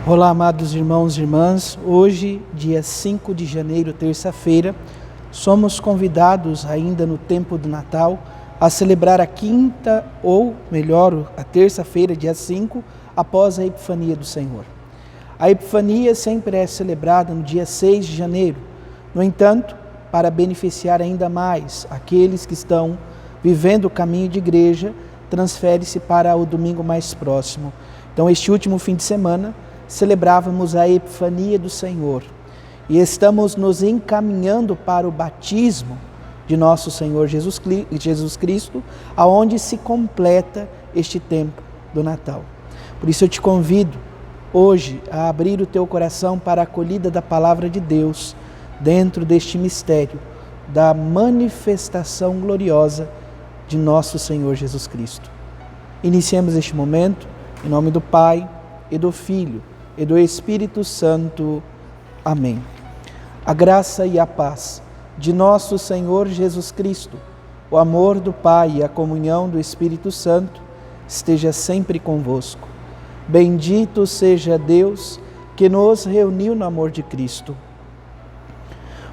Olá, amados irmãos e irmãs. Hoje, dia 5 de janeiro, terça-feira, somos convidados ainda no tempo do Natal a celebrar a quinta, ou melhor, a terça-feira, dia 5, após a Epifania do Senhor. A Epifania sempre é celebrada no dia 6 de janeiro. No entanto, para beneficiar ainda mais aqueles que estão vivendo o caminho de igreja, transfere-se para o domingo mais próximo. Então, este último fim de semana, celebrávamos a Epifania do Senhor e estamos nos encaminhando para o batismo de nosso Senhor Jesus Cristo, aonde se completa este tempo do Natal. Por isso eu te convido hoje a abrir o teu coração para a acolhida da Palavra de Deus dentro deste mistério da manifestação gloriosa de nosso Senhor Jesus Cristo. Iniciemos este momento em nome do Pai e do Filho e do Espírito Santo. Amém. A graça e a paz de nosso Senhor Jesus Cristo, o amor do Pai e a comunhão do Espírito Santo esteja sempre convosco. Bendito seja Deus que nos reuniu no amor de Cristo.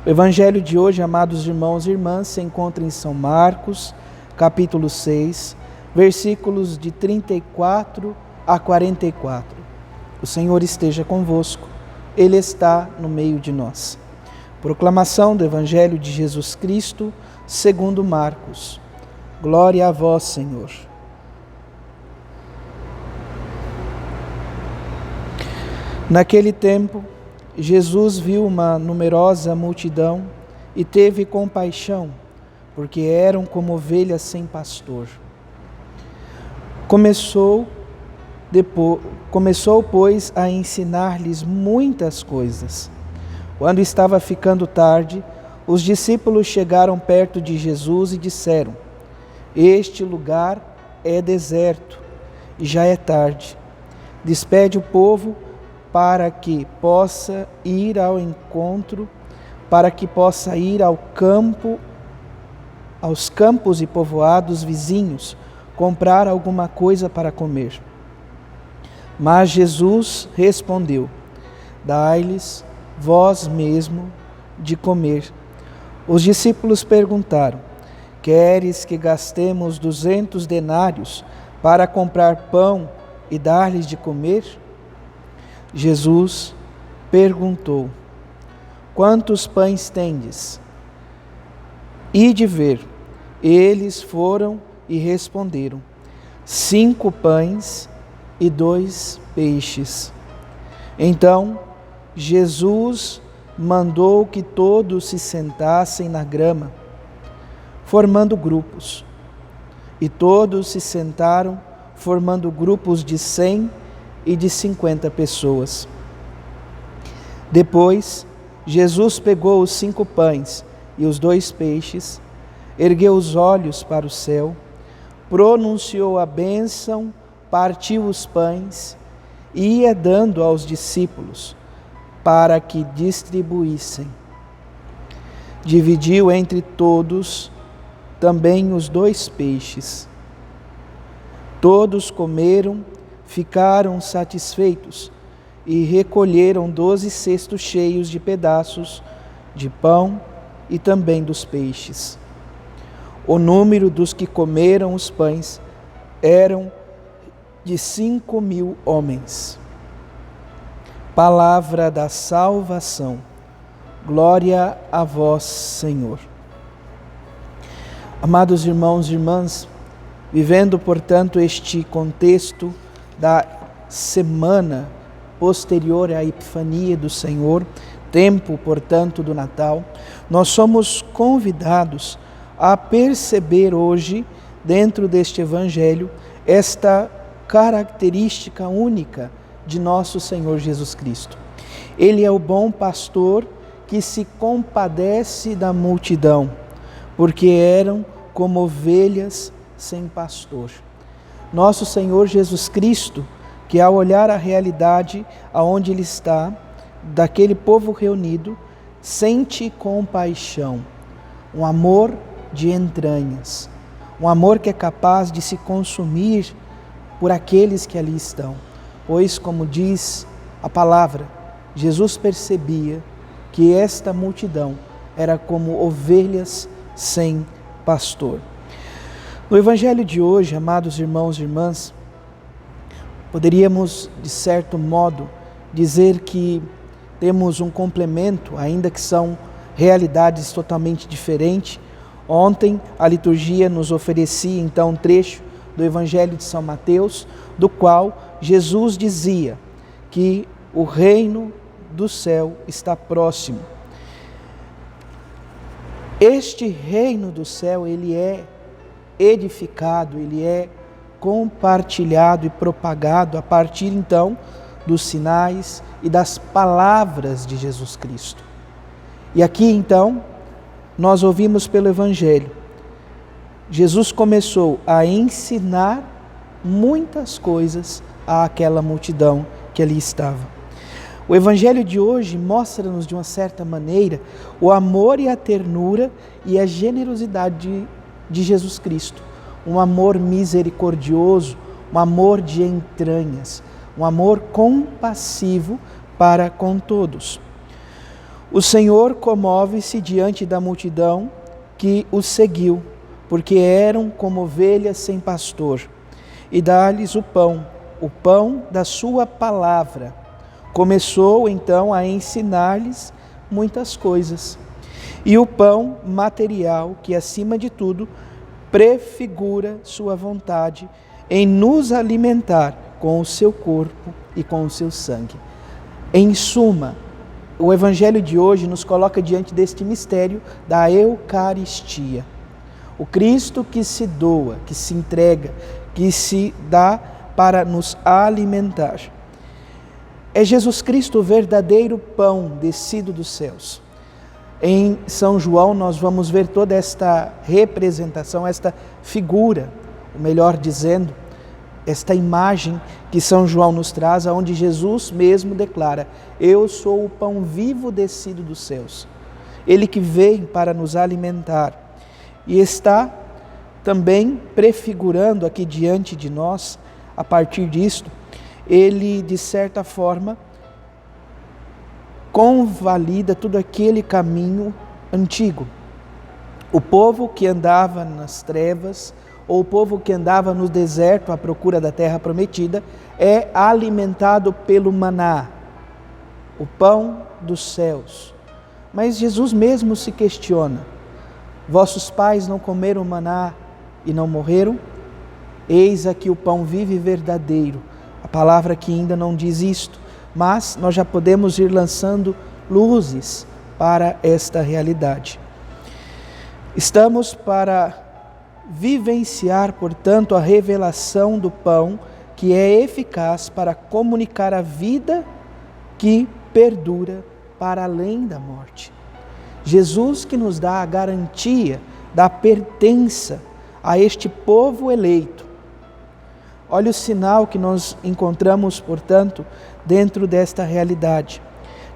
O Evangelho de hoje, amados irmãos e irmãs, se encontra em São Marcos, capítulo 6, versículos de 34 a 44. O Senhor esteja convosco, Ele está no meio de nós. Proclamação do Evangelho de Jesus Cristo, segundo Marcos. Glória a vós, Senhor. Naquele tempo, Jesus viu uma numerosa multidão e teve compaixão, porque eram como ovelhas sem pastor. Começou, pois, a ensinar-lhes muitas coisas. Quando estava ficando tarde, os discípulos chegaram perto de Jesus e disseram: Este lugar é deserto e já é tarde. Despede o povo para que possa ir ao encontro, para que possa ir ao campo, aos campos e povoados vizinhos, comprar alguma coisa para comer. Mas Jesus respondeu: Dai-lhes vós mesmo de comer. Os discípulos perguntaram: Queres que gastemos 200 denários para comprar pão e dar-lhes de comer? Jesus perguntou: Quantos pães tendes? Ide ver. Eles foram e responderam: 5 pães e 2 peixes. Então Jesus mandou que todos se sentassem na grama, formando grupos. E todos se sentaram, formando grupos de 100 e de 50 pessoas. Depois, Jesus pegou os 5 pães e os 2 peixes, ergueu os olhos para o céu, pronunciou a bênção, partiu os pães e ia dando aos discípulos para que distribuíssem. Dividiu entre todos também os 2 peixes. Todos comeram, ficaram satisfeitos e recolheram 12 cestos cheios de pedaços de pão e também dos peixes. O número dos que comeram os pães eram de 5.000 homens. Palavra da salvação. Glória a vós, Senhor. Amados irmãos e irmãs, vivendo, portanto, este contexto da semana posterior à Epifania do Senhor, tempo, portanto, do Natal, nós somos convidados a perceber hoje, dentro deste Evangelho, esta característica única de nosso Senhor Jesus Cristo. Ele é o bom pastor que se compadece da multidão, porque eram como ovelhas sem pastor. Nosso Senhor Jesus Cristo, que ao olhar a realidade aonde Ele está, daquele povo reunido, sente compaixão, um amor de entranhas, um amor que é capaz de se consumir por aqueles que ali estão. Pois, como diz a palavra, Jesus percebia que esta multidão era como ovelhas sem pastor. No Evangelho de hoje, amados irmãos e irmãs, poderíamos, de certo modo, dizer que temos um complemento, ainda que são realidades totalmente diferentes. Ontem, a liturgia nos oferecia, então, um trecho do Evangelho de São Mateus, do qual Jesus dizia que o reino do céu está próximo. Este reino do céu, ele é edificado, ele é compartilhado e propagado a partir, então, dos sinais e das palavras de Jesus Cristo. E aqui, então, nós ouvimos pelo Evangelho, Jesus começou a ensinar muitas coisas àquela multidão que ali estava. O Evangelho de hoje mostra-nos, de uma certa maneira, o amor e a ternura e a generosidade de Jesus Cristo. Um amor misericordioso, um amor de entranhas, um amor compassivo para com todos. O Senhor comove-se diante da multidão que o seguiu, porque eram como ovelhas sem pastor, e dá-lhes o pão da sua palavra. Começou então a ensinar-lhes muitas coisas. E o pão material, que acima de tudo prefigura sua vontade em nos alimentar com o seu corpo e com o seu sangue. Em suma, o Evangelho de hoje nos coloca diante deste mistério da Eucaristia. O Cristo que se doa, que se entrega, que se dá para nos alimentar. É Jesus Cristo o verdadeiro pão descido dos céus. Em São João nós vamos ver toda esta representação, esta figura, ou melhor dizendo, esta imagem que São João nos traz, onde Jesus mesmo declara: eu sou o pão vivo descido dos céus. Ele que veio para nos alimentar. E está também prefigurando aqui diante de nós, a partir disto, ele, de certa forma, convalida todo aquele caminho antigo. O povo que andava nas trevas, ou o povo que andava no deserto à procura da terra prometida, é alimentado pelo maná, o pão dos céus. Mas Jesus mesmo se questiona: vossos pais não comeram maná e não morreram? Eis aqui o pão vivo e verdadeiro. A palavra que ainda não diz isto, mas nós já podemos ir lançando luzes para esta realidade. Estamos para vivenciar, portanto, a revelação do pão que é eficaz para comunicar a vida que perdura para além da morte. Jesus que nos dá a garantia da pertença a este povo eleito. Olha o sinal que nós encontramos, portanto, dentro desta realidade.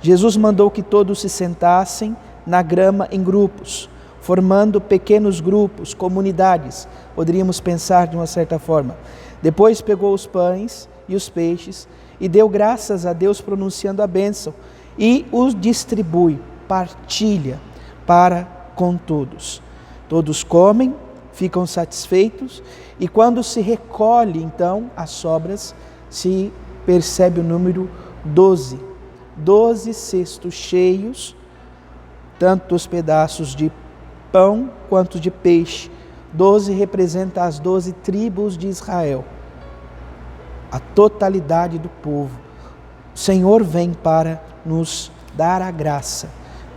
Jesus mandou que todos se sentassem na grama em grupos, formando pequenos grupos, comunidades, poderíamos pensar de uma certa forma. Depois pegou os pães e os peixes e deu graças a Deus pronunciando a bênção e os distribui, partilha para com todos. Todos comem, ficam satisfeitos e quando se recolhe então as sobras, se percebe o número 12. 12 cestos cheios, tanto dos pedaços de pão quanto de peixe. 12 representa as 12 tribos de Israel, a totalidade do povo. O Senhor vem para nos dar a graça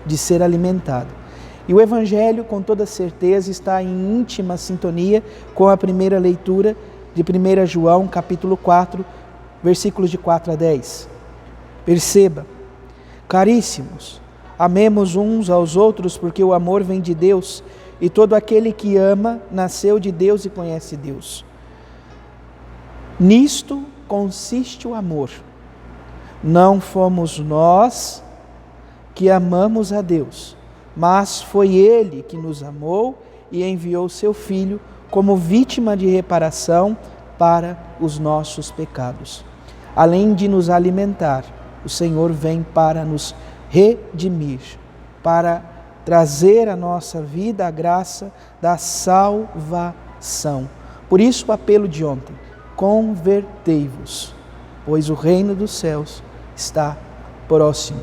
de ser alimentado. E o Evangelho, com toda certeza, está em íntima sintonia com a primeira leitura de 1 João, capítulo 4, versículos de 4 a 10. Perceba: caríssimos, amemos uns aos outros, porque o amor vem de Deus, e todo aquele que ama nasceu de Deus e conhece Deus. Nisto consiste o amor. Não fomos nós que amamos a Deus, mas foi Ele que nos amou e enviou seu Filho como vítima de reparação para os nossos pecados. Além de nos alimentar, o Senhor vem para nos redimir, para trazer à nossa vida a graça da salvação. Por isso o apelo de ontem: convertei-vos, pois o reino dos céus está próximo.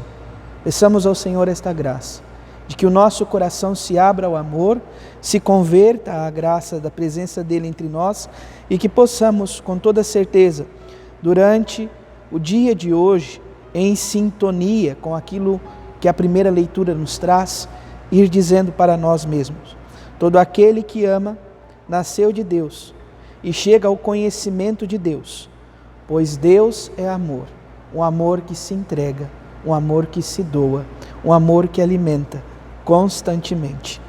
Peçamos ao Senhor esta graça, de que o nosso coração se abra ao amor, se converta à graça da presença dEle entre nós e que possamos, com toda certeza, durante o dia de hoje, em sintonia com aquilo que a primeira leitura nos traz, ir dizendo para nós mesmos: todo aquele que ama, nasceu de Deus e chega ao conhecimento de Deus, pois Deus é amor, um amor que se entrega, um amor que se doa, um amor que alimenta constantemente.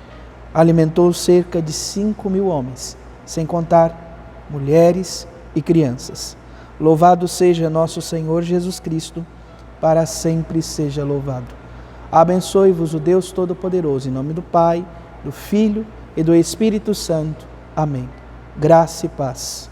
Alimentou cerca de 5.000 homens, sem contar mulheres e crianças. Louvado seja nosso Senhor Jesus Cristo, para sempre seja louvado. Abençoe-vos o Deus Todo-Poderoso, em nome do Pai, do Filho e do Espírito Santo. Amém. Graça e paz.